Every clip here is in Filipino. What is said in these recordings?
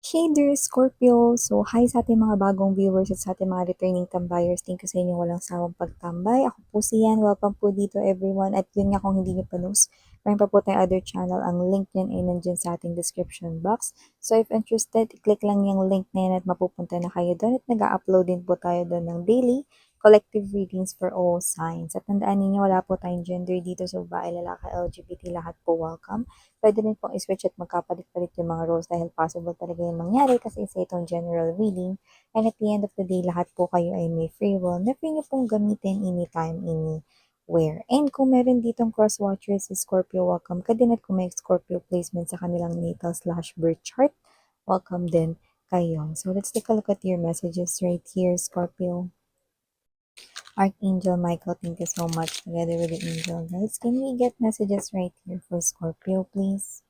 Hey there, Scorpio! So, hi sa ating mga bagong viewers at sa ating mga returning tambayers. Thank you sa inyong walang sawang pagtambay. Ako po si Yan. Welcome po dito everyone. At yun nga kung hindi nyo pa knows, meron pa po tayong other channel. Ang link nyan ay nandyan sa ating description box. So, if interested, click lang yung link na yan at mapupunta na kayo doon. At nag-upload din po tayo doon ng daily collective readings for all signs. At tandaan ninyo, wala po tayong gender dito. So, babae, lalaki, LGBT, lahat po welcome. Pwede rin pong i-switch at magkapalit-palit yung mga roles dahil possible talaga yung mangyari kasi isa itong general reading. And at the end of the day, lahat po kayo ay may free will na free nyo pong gamitin anytime, anywhere. And kung meron ditong cross-watchers si Scorpio, welcome ka din. At kung may Scorpio placement sa kanilang natal/birth chart, welcome din kayo. So let's take a look at your messages right here, Scorpio. Archangel Michael, thank you so much together with the angel guys. Can we get messages right here for Scorpio, please?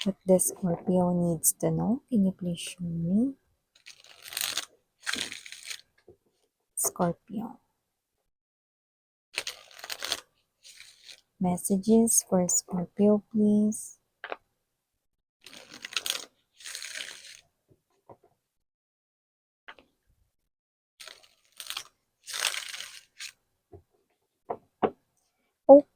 What the Scorpio needs to know? Can you please show me? Scorpio. Messages for Scorpio, please.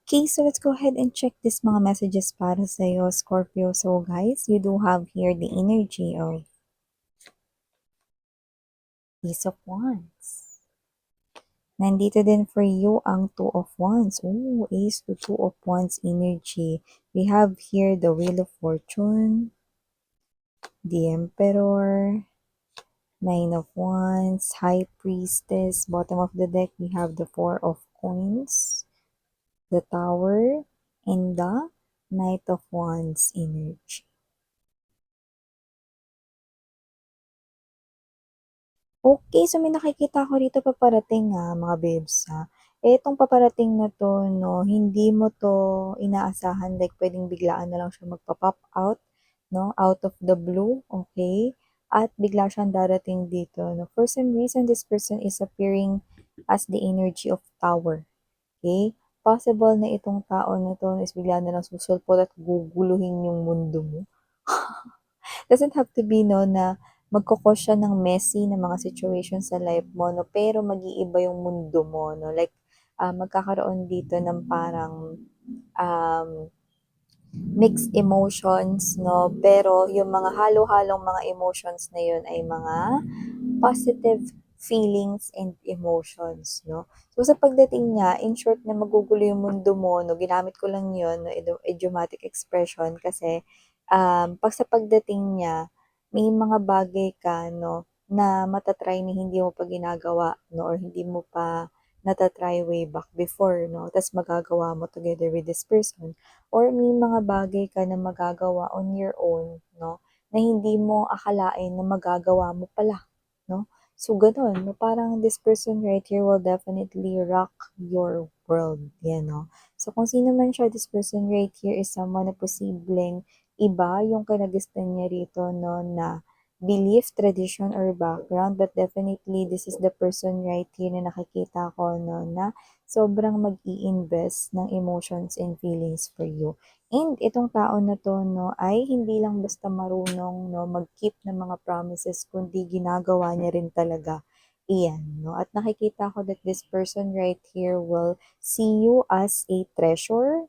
Okay, so let's go ahead and check this mga messages para sa'yo, Scorpio. So guys, you do have here the energy of Ace of Wands. Nandito din for you ang Two of Wands. Oh, Ace to Two of Wands energy. We have here the Wheel of Fortune, the Emperor, Nine of Wands, High Priestess. Bottom of the deck, we have the Four of Coins, the Tower, and the Knight of Wands energy. Okay, so may nakikita ko rito paparating mga babes Etong paparating na to, no, hindi mo to inaasahan, like pwedeng biglaan na lang siya magpa-pop out, no, out of the blue, okay? At bigla siyang darating dito, no. For some reason, this person is appearing as the energy of tower, okay? Possible na itong tao na to is bigla na lang susulpot at guguluhin yung mundo mo. Doesn't have to be, no, na magkukos siya ng messy na mga situations sa life mo, no, pero mag-iiba yung mundo mo, no, like, magkakaroon dito ng parang, um, mixed emotions, no, pero yung mga halo-halong mga emotions na yun ay mga positive feelings and emotions, no. So, sa pagdating niya, in short na magugulo yung mundo mo, no, ginamit ko lang yun, no, idiomatic expression kasi, pag sa pagdating niya, may mga bagay ka, no, na matatry na hindi mo pa ginagawa, no, or hindi mo pa natatry way back before, no, tas magagawa mo together with this person, or may mga bagay ka na magagawa on your own, no, na hindi mo akalain na magagawa mo pala, no? So, gano'n, no? Parang this person right here will definitely rock your world, yan, no? So, kung sino man siya, this person right here is someone na posibleng iba yung kinagistan niya rito, no, na belief, tradition, or background, but definitely this is the person right here na nakikita ko, no, na sobrang mag-i-invest ng emotions and feelings for you. And itong tao na to, no, ay hindi lang basta marunong, no, mag-keep ng mga promises, kundi ginagawa niya rin talaga. Iyan, no. At nakikita ko that this person right here will see you as a treasure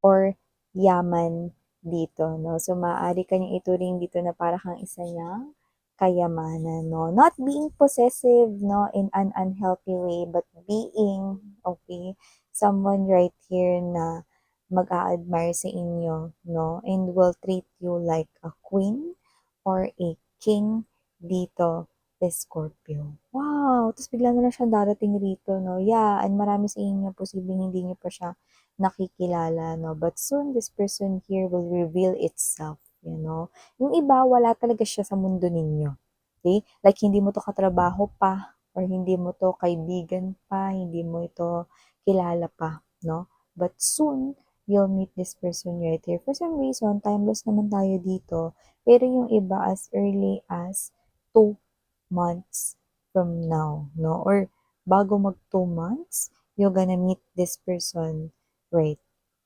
or yaman dito, no. So, maaari ka niyang ituring dito na para kang isa niyang kayamanan, no. Not being possessive, no, in an unhealthy way, but being, okay, someone right here na mag-a-admire sa inyo, no, and will treat you like a queen or a king dito, Scorpio. Wow! Tapos bigla na lang siyang darating rito, no. Yeah, and marami sa inyo posibleng hindi niyo pa siya nakikilala, no. But soon, this person here will reveal itself, you know. Yung iba, wala talaga siya sa mundo ninyo. Okay? Like, hindi mo to katrabaho pa, or hindi mo to kaibigan pa, hindi mo ito kilala pa, no. But soon, you'll meet this person right here. For some reason, timeless naman tayo dito, pero yung iba as early as 2 months from now, no? Or bago mag 2 months, you're gonna meet this person right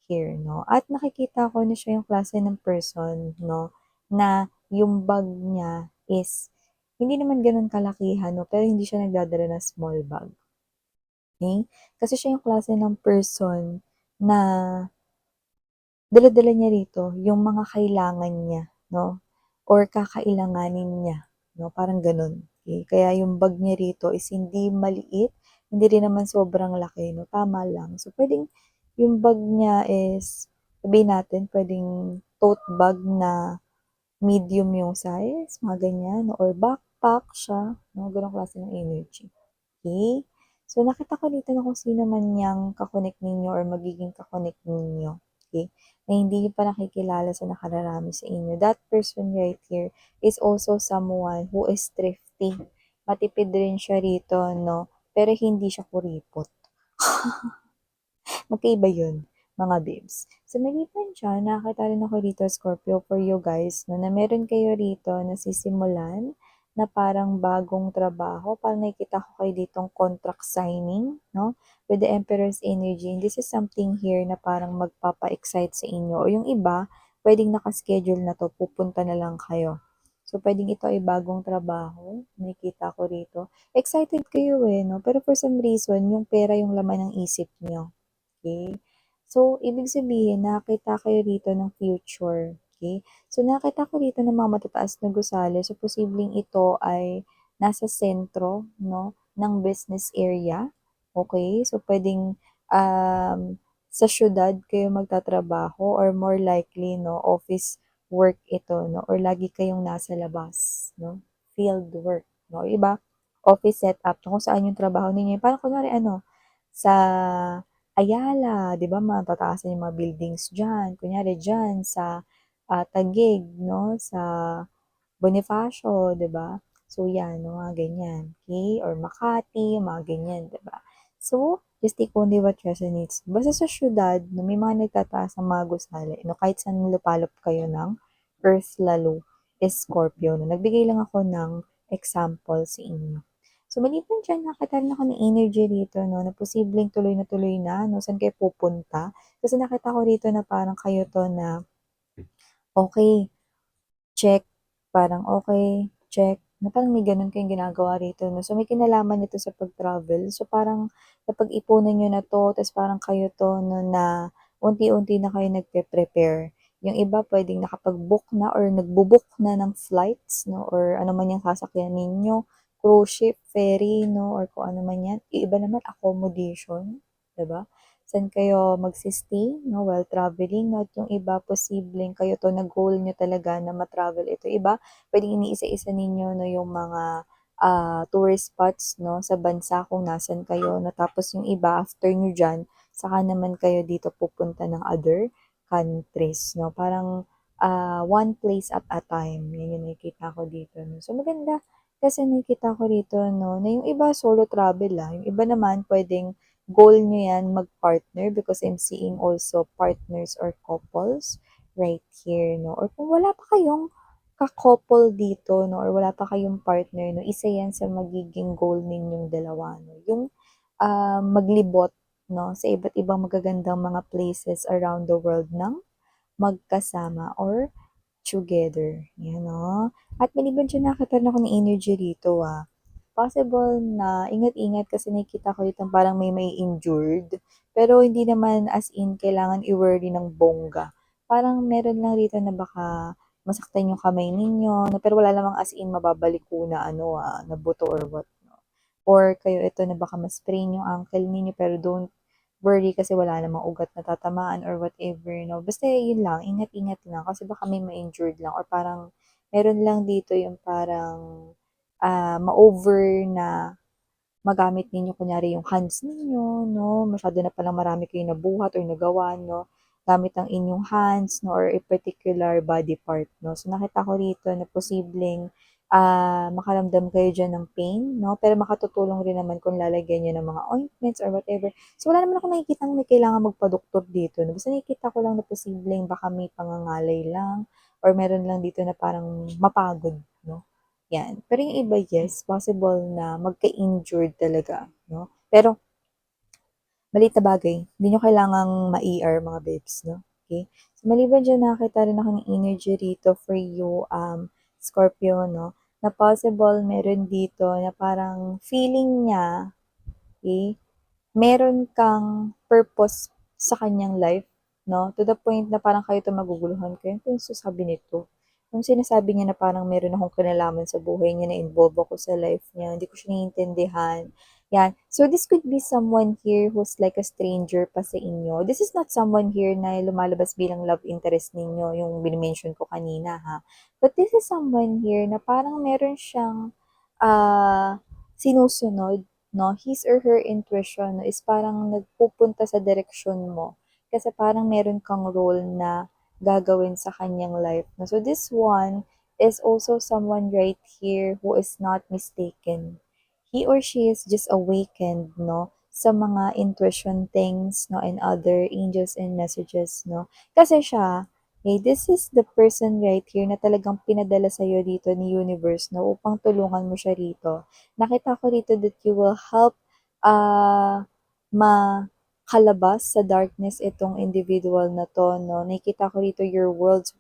here, no? At nakikita ko na siya yung klase ng person, no, na yung bag niya is hindi naman gano'n kalakihan 'no, pero hindi siya nagdadala ng small bag, okey? Kasi siya yung klase ng person na dala-dala niya rito yung mga kailangan niya 'no, or kakailanganin niya 'no, parang gano'n, okey. Kaya yung bag niya rito is hindi maliit, hindi rin naman sobrang laki 'no, tama lang. So, puwedeng yung bag niya is sabihin natin puwedeng tote bag na medium yung size, mga ganyan or backpack siya 'no, gano'ng klase ng energy. Okay. So, nakita ko dito na kung sino man yang ka-connect ninyo or magiging ka-connect ninyo, okay, na hindi niyo pa nakikilala sa nakararami sa inyo. That person right here is also someone who is thrifty. Matipid rin siya rito 'no, pero hindi siya kuripot. Magkaiba yun, mga babes. So, maliban diyan, nakakita rin ako dito, Scorpio, for you guys, no, na meron kayo rito na sisimulan na parang bagong trabaho. Parang nakikita ko kayo ditong contract signing, no? With the Emperor's energy. And this is something here na parang magpapa-excite sa inyo. O yung iba, pwedeng nakaschedule na to, pupunta na lang kayo. So, pwedeng ito ay bagong trabaho. Nakikita ko rito. Excited kayo eh, no? Pero for some reason, yung pera yung laman ng isip nyo. Okay. So, ibig sabihin nakakita kayo dito ng future, okay. So, nakita ko dito ng mga matataas na gusali, so posibleng ito ay nasa sentro 'no, ng business area, okay. So, puwedeng, sa siyudad kayo magtatrabaho or more likely 'no, office work ito 'no, or lagi kayong nasa labas 'no, field work 'no, iba office setup kung saan yung trabaho ninyo, parang kunwari ano, sa Ayala, 'di ba matataasan yung mga buildings diyan, kunyari diyan sa, Taguig 'no, sa Bonifacio, 'di ba? So 'yan, yung mga ganyan, okey, or Makati, mga ganyan, 'di ba? So, just take only what resonates. Basta sa siyudad na may mga nagtataas ng mga gusali 'no, kahit saan lupalop kayo ng Earth lalo is Scorpio 'no, nagbigay lang ako ng example sa inyo. So, maliban diyan nakita rin ako ng energy rito 'no, na posibleng tuloy na 'no, saan kayo pupunta. Kasi nakita ko rito na parang kayo 'to na, okey, check, parang okey, check, na parang may gano'n kayong ginagawa rito 'no. So, may kinalaman ito sa pag-travel. So, parang napag-ipunan niyo na 'to ta's parang kayo 'to 'no na unti-unti na kayo nagpe-prepare. Yung iba puwedeng nakapag-book na or nagbo-book na ng flights 'no or ano man yang sasakyan ninyo, cruise ship, ferry 'no or kung ano man 'yan. Yung iba naman accommodation, 'di ba? Saan kayo magsi-stay 'no, while traveling 'no, at yung iba posibleng kayo 'to na goal niyo talaga na ma-travel ito. Iba puwedeng iniisa-isa ninyo 'no yung mga, tourist spots 'no, sa bansa kung nasaan kayo 'no, tapos yung iba after niyo diyan, saka naman kayo dito pupunta ng other countries 'no. Parang, one place at a time, 'yan yung nakikita ko dito 'no. So maganda kasi nakikita ko rito 'no, na yung iba solo travel, yung iba naman puwedeng goal niyo 'yan mag-partner because I'm seeing also partners or couples right here 'no, or kung wala pa kayong ka-couple dito 'no, or wala pa kayong partner 'no, isa 'yan sa magiging goal ninyong dalawa 'no, yung, maglibot 'no, sa iba't ibang magagandang mga places around the world ng magkasama or together, 'yan 'no. At maliban diyan nakita rin ako ng energy rito, possible na ingat-ingat kasi nakikita ko ditong parang may injured, pero hindi naman as in kailangan i-worry ng bongga. Parang meron lang rito na baka masaktan yung kamay ninyo na pero wala namang as in mababaliko na ano, na buto or what 'no. Or kayo ito na baka ma-sprain yung ankle ninyo pero don't worry kasi wala namang ugat na tatamaan or whatever 'no. Basta yun lang, ingat-ingat lang kasi baka may ma-injured lang or parang meron lang dito yung parang, ma-over na magamit ninyo kunyari yung hands ninyo 'no, masyado na palang marami kayong nabuhat or nagawa 'no, gamit ang inyong hands 'no or a particular body part 'no. So, nakita ko rito na posibleng, makaramdam kayo diyan ng pain 'no, pero makatutulong rin naman kung lalagyan niyo ng mga ointments or whatever. So, wala naman akong nakikitang may kailangang magpa-doktor dito 'no, basta nakikita ko lang na posibleng baka may pangangalay lang or meron lang dito na parang mapagod 'no. 'Yan. Pero yung iba, yes, possible na magka-injured talaga 'no. Pero maliit na bagay, hindi niyo kailangang ma-ER mga babes 'no, okey. So Maliban diyan nakakita rin ako ng energy rito for you, Scorpio 'no, na possible meron dito na parang feeling niya, eh, meron kang purpose sa kanyang life 'no, to the point na parang kayo 'to maguguluhan kayo, ano kayang sasabi nito? Yung sinasabi niya na parang meron akong kinalaman sa buhay niya, na-involve ako sa life niya, hindi ko siya naiintindihan, 'yan. So this could be someone here who's like a stranger pa sa inyo. This is not someone here na lumalabas bilang love interest ninyo, yung mini-mention ko kanina ha. But this is someone here na parang meron siyang, sinusunod 'no, his or her intuition is parang nagpupunta sa direksyon mo. Kasi parang meron kang role na gagawin sa kanyang life 'no. So this one is also someone right here who is not mistaken. He or she is just awakened 'no, sa mga intuition things 'no, and other angels and messages 'no. Kasi siya, this is the person right here na talagang pinadala sa'yo dito ni universe 'no, upang tulungan mo siya rito. Nakita ko dito that you will help, makalabas sa darkness itong individual na 'to 'no. Nakikita ko rito your words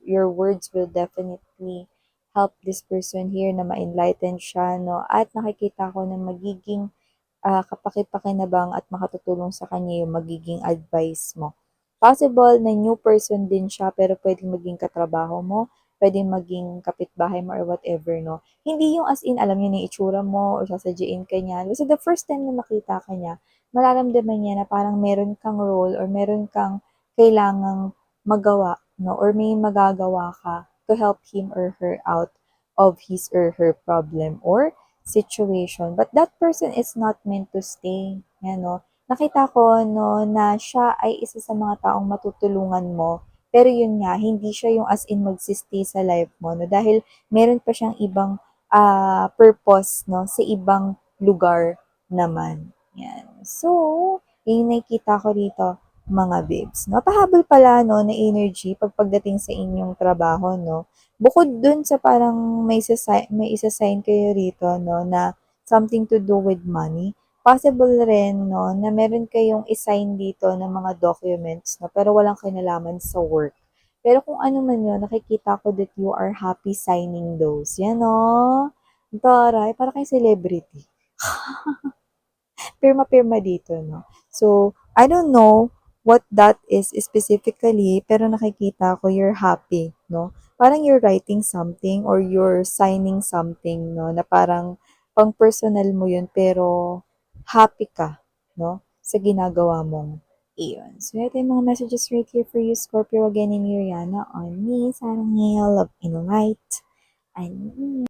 will definitely help this person here na ma-enlighten siya 'no, at nakikita ko na magiging, kapaki-pakinabang at makatutulong sa kanya yung magiging advice mo. Possible na new person din siya pero puwedeng maging katrabaho mo, puwedeng maging kapitbahay mo or whatever 'no. Hindi yung as in alam niya na yung itsura mo or sasadyain ka niya. Basta the first time na makita ka niya, mararamdaman niya na parang meron kang role or meron kang kailangang magawa 'no, or may magagawa ka to help him or her out of his or her problem or situation. But that person is not meant to stay, yan 'no. Nakita ko 'no, na siya ay isa sa mga taong matutulungan mo, pero yun nga, hindi siya yung as in magsi-stay sa life mo 'no, dahil meron pa siyang ibang, purpose 'no, sa ibang lugar naman, yan. So, yun yung nakikita ko rito mga babes 'no. Pahabol pala 'no, na energy pagdating sa inyong trabaho 'no. Bukod dun sa parang may isa-sign kayo rito 'no, na something to do with money, possible rin 'no, na meron kayong i-sign dito ng mga documents 'no, pero walang kinalaman sa work. Pero kung ano man yun, nakikita ko that you are happy signing those. Yan 'no. Ang taray, para kayong celebrity. Pirma-pirma dito 'no. So, I don't know what that is specifically, pero nakikita ko you're happy 'no. Parang you're writing something or you're signing something 'no, na parang pang-personal mo yun pero happy ka 'no, sa ginagawa mong iyon. So, ito yung mga messages right here for you, Scorpio, again in Miriana on me, Sarang Love and Light. And